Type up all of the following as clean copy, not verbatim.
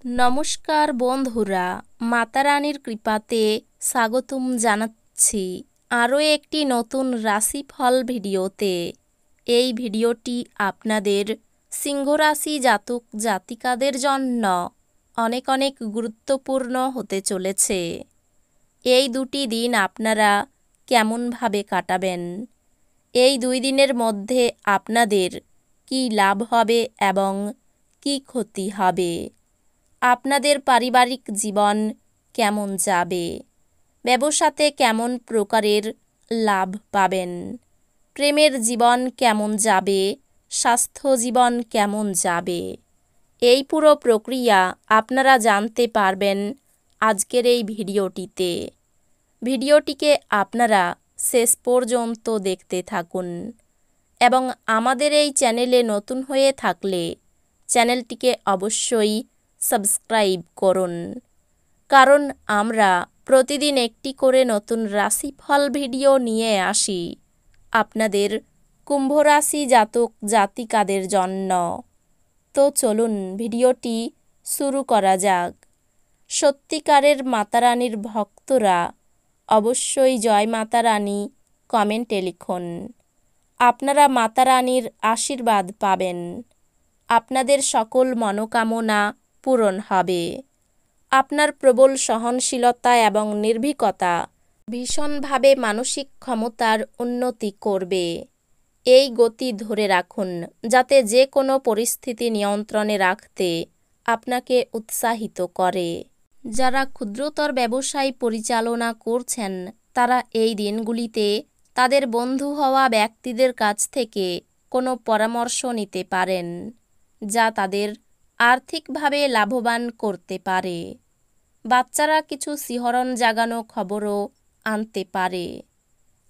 নমস্কার বন্ধুরা, মাতারানীর কৃপাতে স্বাগতম জানাচ্ছি আরও একটি নতুন রাশিফল ভিডিওতে। এই ভিডিওটি আপনাদের সিংহ রাশি জাতক জাতিকাদের জন্য অনেক অনেক গুরুত্বপূর্ণ হতে চলেছে। এই দুটি দিন আপনারা কেমনভাবে কাটাবেন, এই 2 দিনের মধ্যে আপনাদের কি লাভ হবে এবং কি ক্ষতি হবে, আপনাদের পারিবারিক জীবন কেমন যাবে, ব্যবসাতে কেমন প্রকারের লাভ পাবেন, প্রেমের জীবন কেমন যাবে, স্বাস্থ্য জীবন কেমন যাবে, এই পুরো প্রক্রিয়া আপনারা জানতে পারবেন আজকের এই ভিডিওটিতে। ভিডিওটিকে আপনারা শেষ পর্যন্ত দেখতে থাকুন এবং আমাদের এই চ্যানেলে নতুন হয়ে থাকলে চ্যানেলটিকে অবশ্যই সাবস্ক্রাইব করুন, কারণ আমরা প্রতিদিন একটি করে নতুন রাশিফল ভিডিও নিয়ে আসি আপনাদের কুম্ভ রাশি জাতক জাতিকাদের জন্য। তো চলুন ভিডিওটি শুরু করা যাক। সত্যিকারের মাতারানীর ভক্তরা অবশ্যই জয় মাতারানী কমেন্টে লিখুন। আপনারা মাতারানীর আশীর্বাদ পাবেন, আপনাদের সকল মনোকামনা পূরণ হবে। আপনার প্রবল সহনশীলতা এবং নির্ভীকতা ভীষণভাবে মানসিক ক্ষমতার উন্নতি করবে। এই গতি ধরে রাখুন যাতে যে কোনো পরিস্থিতি নিয়ন্ত্রণে রাখতে আপনাকে উৎসাহিত করে। যারা ক্ষুদ্রতর ব্যবসায় পরিচালনা করছেন তারা এই দিনগুলিতে তাদের বন্ধু হওয়া ব্যক্তিদের কাছ থেকে কোনো পরামর্শ নিতে পারেন, যা তাদের আর্থিকভাবে লাভবান করতে পারে। বাচ্চারা কিছু শিহরণ জাগানো খবরও আনতে পারে।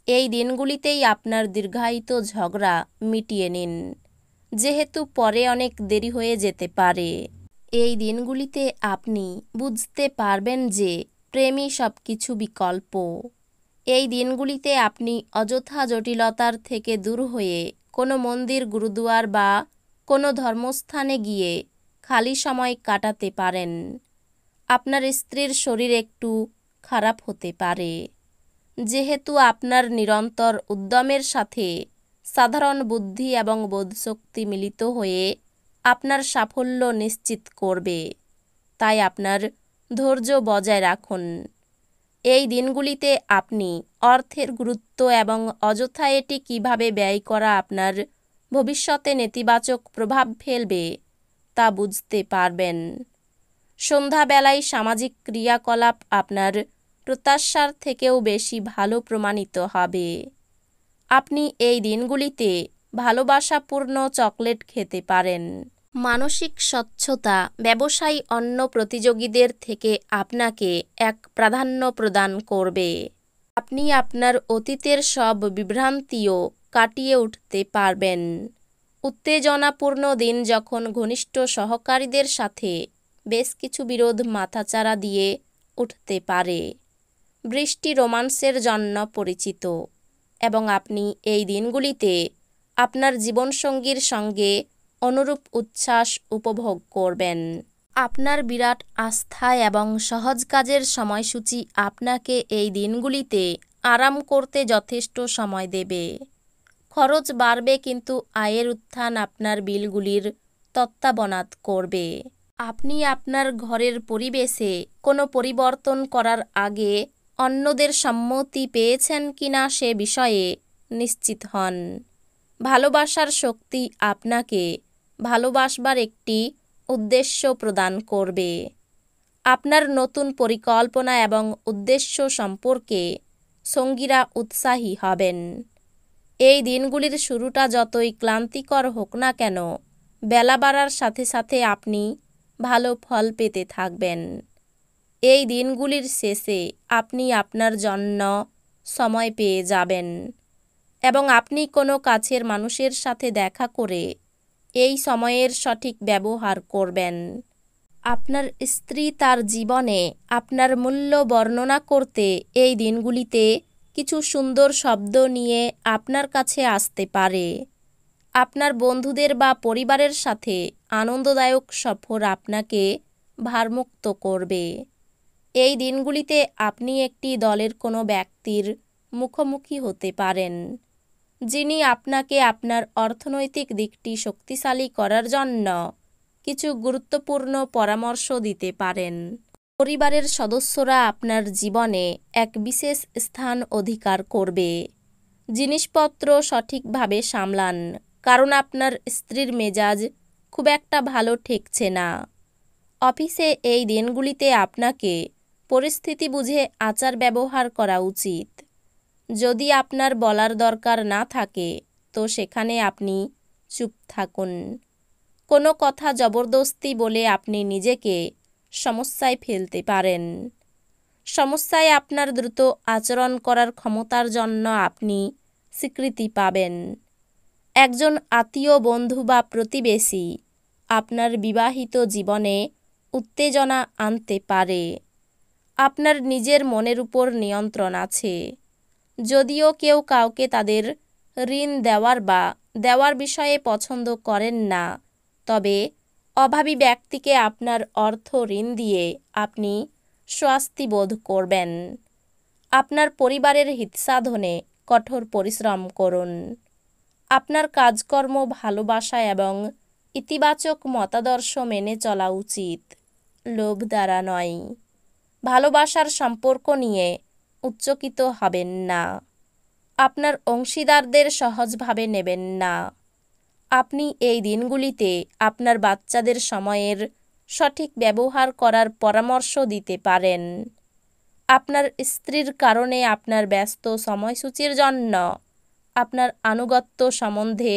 এই দিনগুলিতেই আপনার দীর্ঘায়িত ঝগড়া মিটিয়ে নিন, যেহেতু পরে অনেক দেরি হয়ে যেতে পারে। এই দিনগুলিতে আপনি বুঝতে পারবেন যে প্রেমই সব কিছু বিকল্প। এই দিনগুলিতে আপনি অযথা জটিলতার থেকে দূর হয়ে কোনো মন্দির, গুরুদুয়ার বা কোনো ধর্মস্থানে গিয়ে খালি সময় কাটাতে পারেন। আপনার স্ত্রীর শরীর একটু খারাপ হতে পারে, যেহেতু আপনার নিরন্তর উদ্যমের সাথে সাধারণ বুদ্ধি এবং বোধশক্তি মিলিত হয়ে আপনার সাফল্য নিশ্চিত করবে, তাই আপনার ধৈর্য বজায় রাখুন। এই দিনগুলিতে আপনি অর্থের গুরুত্ব এবং অযথা এটি কিভাবে ব্যয় করা আপনার ভবিষ্যতে নেতিবাচক প্রভাব ফেলবে তা বুঝতে পারবেন। সন্ধ্যাবেলায় সামাজিক ক্রিয়াকলাপ আপনার প্রত্যাশার থেকেও বেশি ভালো প্রমাণিত হবে। আপনি এই দিনগুলিতে ভালোবাসাপূর্ণ চকলেট খেতে পারেন। মানসিক স্বচ্ছতা ব্যবসায়ী অন্য প্রতিযোগীদের থেকে আপনাকে এক প্রাধান্য প্রদান করবে। আপনি আপনার অতীতের সব বিভ্রান্তিও কাটিয়ে উঠতে পারবেন। উত্তেজনাপূর্ণ দিন যখন ঘনিষ্ঠ সহকারীদের সাথে বেশ কিছু বিরোধ মাথাচাড়া দিয়ে উঠতে পারে। বৃষ্টি রোমান্সের জন্য পরিচিত এবং আপনি এই দিনগুলিতে আপনার জীবনসঙ্গীর সঙ্গে অনুরূপ উচ্ছ্বাস উপভোগ করবেন। আপনার বিরাট আস্থা এবং সহজ কাজের সময়সূচি আপনাকে এই দিনগুলিতে আরাম করতে যথেষ্ট সময় দেবে। খরচ বাড়বে কিন্তু আয়ের উত্থান আপনার বিলগুলির তত্ত্বাবনাত করবে। আপনি আপনার ঘরের পরিবেশে কোনো পরিবর্তন করার আগে অন্যদের সম্মতি পেয়েছেন কিনা সে বিষয়ে নিশ্চিত হন। ভালোবাসার শক্তি আপনাকে ভালোবাসবার একটি উদ্দেশ্য প্রদান করবে। আপনার নতুন পরিকল্পনা এবং উদ্দেশ্য সম্পর্কে সঙ্গীরা উৎসাহী হবেন। এই দিনগুলির শুরুটা যতই ক্লান্তিকর হোক না কেন, বেলা বাড়ার সাথে সাথে আপনি ভালো ফল পেতে থাকবেন। এই দিনগুলির শেষে আপনি আপনার জন্য সময় পেয়ে যাবেন এবং আপনি কোনো কাছের মানুষের সাথে দেখা করে এই সময়ের সঠিক ব্যবহার করবেন। আপনার স্ত্রী তার জীবনে আপনার মূল্য বর্ণনা করতে এই দিনগুলিতে কিছু সুন্দর শব্দ নিয়ে আপনার কাছে আসতে পারে। আপনার বন্ধুদের বা পরিবারের সাথে আনন্দদায়ক সফর আপনাকে ভারমুক্ত করবে। এই দিনগুলিতে আপনি একটি দলের কোনো ব্যক্তির মুখোমুখি হতে পারেন, যিনি আপনাকে আপনার অর্থনৈতিক দিকটি শক্তিশালী করার জন্য কিছু গুরুত্বপূর্ণ পরামর্শ দিতে পারেন। পরিবারের সদস্যরা আপনার জীবনে এক বিশেষ স্থান অধিকার করবে। জিনিসপত্র সঠিকভাবে সামলান, কারণ আপনার স্ত্রীর মেজাজ খুব একটা ভালো ঠেকছে না। অফিসে এই দিনগুলিতে আপনাকে পরিস্থিতি বুঝে আচার ব্যবহার করা উচিত। যদি আপনার বলার দরকার না থাকে তো সেখানে আপনি চুপ থাকুন। কোনো কথা জবরদস্তি বলে আপনি নিজেকে সমস্যায় ফেলতে পারেন। সমস্যায় আপনার দ্রুত আচরণ করার ক্ষমতার জন্য আপনি স্বীকৃতি পাবেন। একজন আত্মীয়, বন্ধু বা প্রতিবেশী আপনার বিবাহিত জীবনে উত্তেজনা আনতে পারে। আপনার নিজের মনের উপর নিয়ন্ত্রণ আছে। যদিও কেউ কাউকে তাদের ঋণ দেওয়ার বিষয়ে পছন্দ করেন না, তবে অভাবী ব্যক্তিকে আপনার অর্থ ঋণ দিয়ে আপনি স্বস্তি বোধ করবেন। আপনার পরিবারের হিতসাধনে কঠোর পরিশ্রম করুন। আপনার কাজকর্ম ভালোবাসা এবং ইতিবাচক মতাদর্শ মেনে চলা উচিত, লোভ দ্বারা নয়। ভালোবাসার সম্পর্ক নিয়ে উচ্চকিত হবেন না। আপনার অংশীদারদের সহজভাবে নেবেন না। আপনি এই দিনগুলিতে আপনার বাচ্চাদের সময়ের সঠিক ব্যবহার করার পরামর্শ দিতে পারেন। আপনার স্ত্রীর কারণে আপনার ব্যস্ত সময়সূচির জন্য আপনার আনুগত্য সম্বন্ধে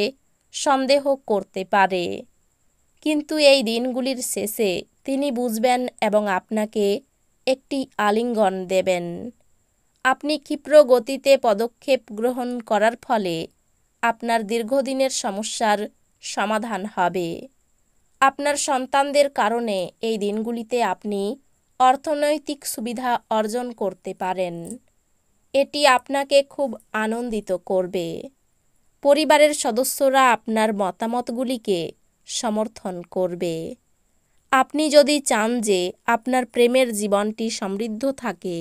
সন্দেহ করতে পারে, কিন্তু এই দিনগুলির শেষে তিনি বুঝবেন এবং আপনাকে একটি আলিঙ্গন দেবেন। আপনি ক্ষিপ্র গতিতে পদক্ষেপ গ্রহণ করার ফলে আপনার দীর্ঘদিনের সমস্যার সমাধান হবে। আপনার সন্তানদের কারণে এই দিনগুলিতে আপনি অর্থনৈতিক সুবিধা অর্জন করতে পারেন। এটি আপনাকে খুব আনন্দিত করবে। পরিবারের সদস্যরা আপনার মতামতগুলিকে সমর্থন করবে। আপনি যদি চান যে আপনার প্রেমের জীবনটি সমৃদ্ধ থাকে,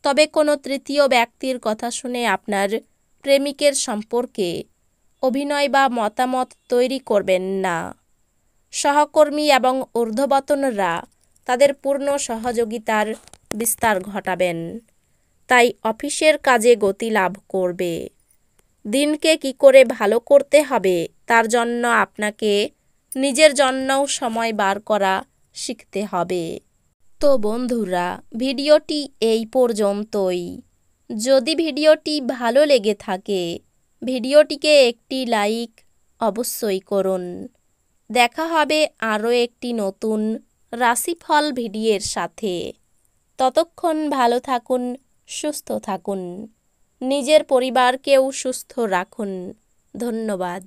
তবে কোনো তৃতীয় ব্যক্তির কথা শুনে আপনার প্রেমিকের সম্পর্কে অভিনয় বা মতামত তৈরি করবেন না। সহকর্মী এবং ঊর্ধ্বতনরা তাদের পূর্ণ সহযোগিতার বিস্তার ঘটাবেন, তাই অফিসের কাজে গতি লাভ করবে। দিনকে কি করে ভালো করতে হবে তার জন্য আপনাকে নিজের জন্যও সময় বার করা শিখতে হবে। তো বন্ধুরা, ভিডিওটি এই পর্যন্তই। যদি ভিডিওটি ভালো লেগে থাকে, ভিডিওটিকে একটি লাইক অবশ্যই করুন। দেখা হবে আরও একটি নতুন রাশিফল ভিডিওর সাথে। ততক্ষণ ভালো থাকুন, সুস্থ থাকুন, নিজের পরিবারকেও সুস্থ রাখুন। ধন্যবাদ।